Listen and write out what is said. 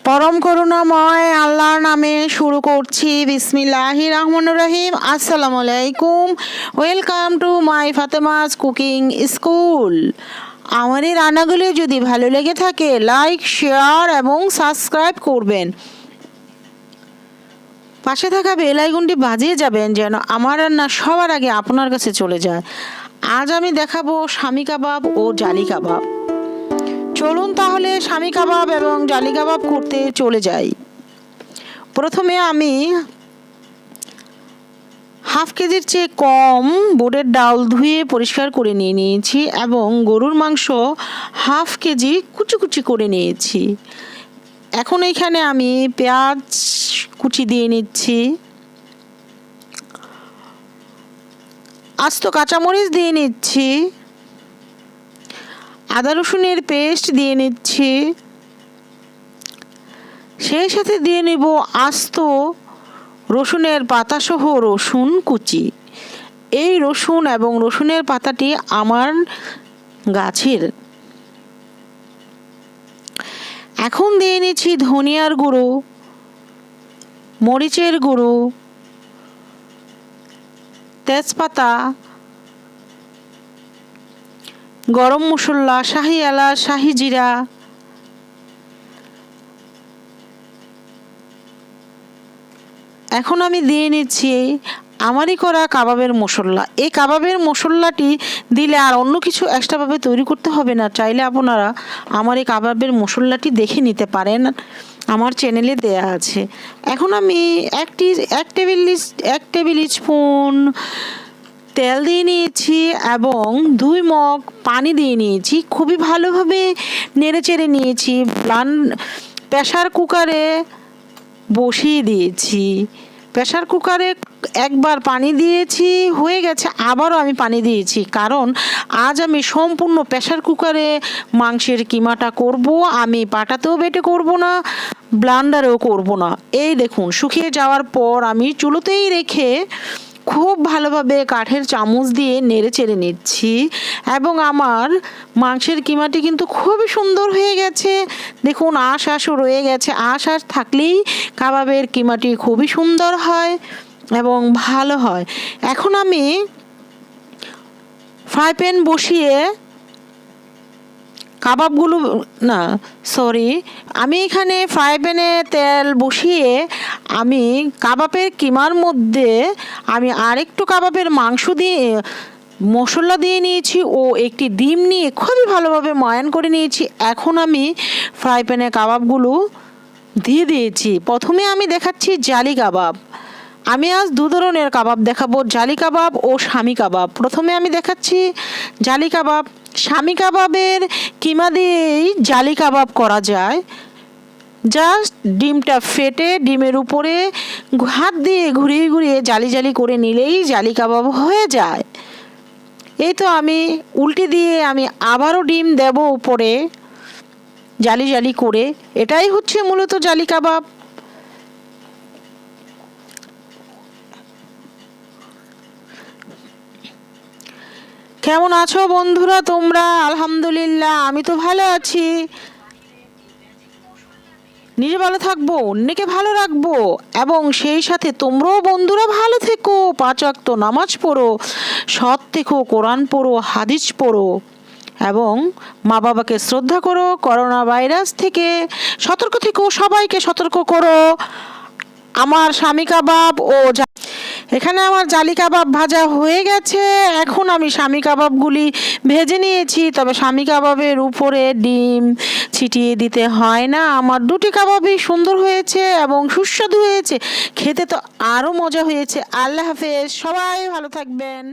পরম করুণাময় আল্লাহর নামে শুরু করছি। বিসমিল্লাহির রহমানির রহিম। আসসালামু আলাইকুম, welcome to my Fatema's cooking school. আমার এই রান্নাগুলো যদি ভালো লেগে থাকে লাইক, শেয়ার এবং সাবস্ক্রাইব করবেন। পাশে থাকা বেল আইকনটি বাজিয়ে যাবেন যেন আমার রান্না সবার আগে আপনার কাছে চলে যায়। আজ আমি দেখাবো শামি কাবাব ও জালি কাবাব। চলুন তাহলে শামি কাবাব এবং জালি কাবাব করতে চলে যাই। প্রথমে আমি হাফ কেজির চেয়ে কম বুটের ডাল ধুয়ে পরিষ্কার করে নিয়েছি এবং গরুর মাংস হাফ কেজি কুচি কুচি করে নিয়েছি। এখন এখানে আমি পেঁয়াজ কুচি দিয়ে নিচ্ছি, আস্ত কাঁচামরিচ দিয়ে নিচ্ছি, আদা রসুনের পেস্ট দিয়ে নিচ্ছি, সেই সাথে দিয়ে নেব আস্ত রসুনের পাতা সহ রসুন কুচি। এই রসুন এবং রসুনের পাতাটি আমার গাছের। এখন দিয়ে নিচ্ছি ধনিয়ার গুঁড়ো, মরিচের গুঁড়ো, তেজপাতা, গরম মশলা, শাহি এলাচ, শাহি জিরা, এখন আমি দিয়ে নিচ্ছি আমারই করা কাবাবের মশলা। এই কাবাবের মশলাটি দিলে আর অন্য কিছু এক্সট্রাভাবে তৈরি করতে হবে না। চাইলে আপনারা আমার এই কাবাবের মশলাটি দেখে নিতে পারেন, আমার চ্যানেলে দেয়া আছে। এখন আমি এক টেবিল স্পুন তেল দিয়ে নিয়েছি এবং 2 মগ পানি দিয়ে নিয়েছি। খুবই ভালোভাবে নেড়ে চেড়ে নিয়েছি। প্রেসার কুকারে বসিয়ে দিয়েছি। প্রেসার কুকারে একবার পানি দিয়েছি, হয়ে গেছে, আবারও আমি পানি দিয়েছি, কারণ আজ আমি সম্পূর্ণ প্রেসার কুকারে মাংসের কিমাটা করব। আমি পাটাতেও বেটে করব না, ব্লান্ডারেও করব না। এই দেখুন, শুকিয়ে যাওয়ার পর আমি চুলোতেই রেখে খুব ভালোভাবে কাঠের চামচ দিয়ে নেড়ে চেড়ে নিচ্ছি এবং আমার মাংসের কিমাটি কিন্তু খুবই সুন্দর হয়ে গেছে। দেখুন, আঁশও রয়ে গেছে। আঁশ থাকলেই কাবাবের কিমাটি খুবই সুন্দর হয় এবং ভালো হয়। এখন আমি ফ্রাই প্যান বসিয়ে আমি এখানে ফ্রাই প্যানে তেল বসিয়ে আমি কাবাবের কিমার মধ্যে আমি আরেকটু কাবাবের মাংস দিয়ে মশলা দিয়ে নিয়েছি ও একটি ডিম নিয়ে খুবই ভালোভাবে ময়ান করে নিয়েছি। এখন আমি ফ্রাই প্যানে কাবাবগুলো দিয়ে দিয়েছি। প্রথমে আমি দেখাচ্ছি জালি কাবাব। আমি আজ 2 ধরনের কাবাব দেখাবো, জালি কাবাব ও শামি কাবাব। প্রথমে আমি দেখাচ্ছি জালি কাবাব। শামি কাবাবের কিমা দিয়েই জালি কাবাব করা যায়। জাস্ট ডিমটা ফেটে ডিমের উপরে হাত দিয়ে ঘুরিয়ে ঘুরিয়ে জালি জালি করে নিলেই জালি কাবাব হয়ে যায়। এই তো আমি উল্টে দিয়ে আমি আবারও ডিম দেব উপরে জালি জালি করে। এটাই হচ্ছে মূলত জালি কাবাব। কেমন আছো বন্ধুরা তোমরা? আলহামদুলিল্লাহ, আমি তো ভালো আছি। নিজে ভালো থাকবো, অন্যকে ভালো রাখবো এবং সেই সাথে তোমরাও বন্ধুরা ভালো থেকো। 5 ওয়াক্ত নামাজ পড়ো, সৎ থেকো, কোরআন পড়ো, হাদিস পড়ো এবং মা বাবাকে শ্রদ্ধা করো। করোনা ভাইরাস থেকে সতর্ক থেকো, সবাইকে সতর্ক করো। আমার শামি কাবাব ও এখানে আমার জালি কাবাব ভাজা হয়ে গেছে। এখন আমি শামি কাবাবগুলি ভেজে নিয়েছি, তবে শামি কাবাবের উপরে ডিম ছিটিয়ে দিতে হয় না। আমার 2টি কাবাবই সুন্দর হয়েছে এবং সুস্বাদু হয়েছে, খেতে তো আরও মজা হয়েছে। আল্লাহ হাফেজ, সবাই ভালো থাকবেন।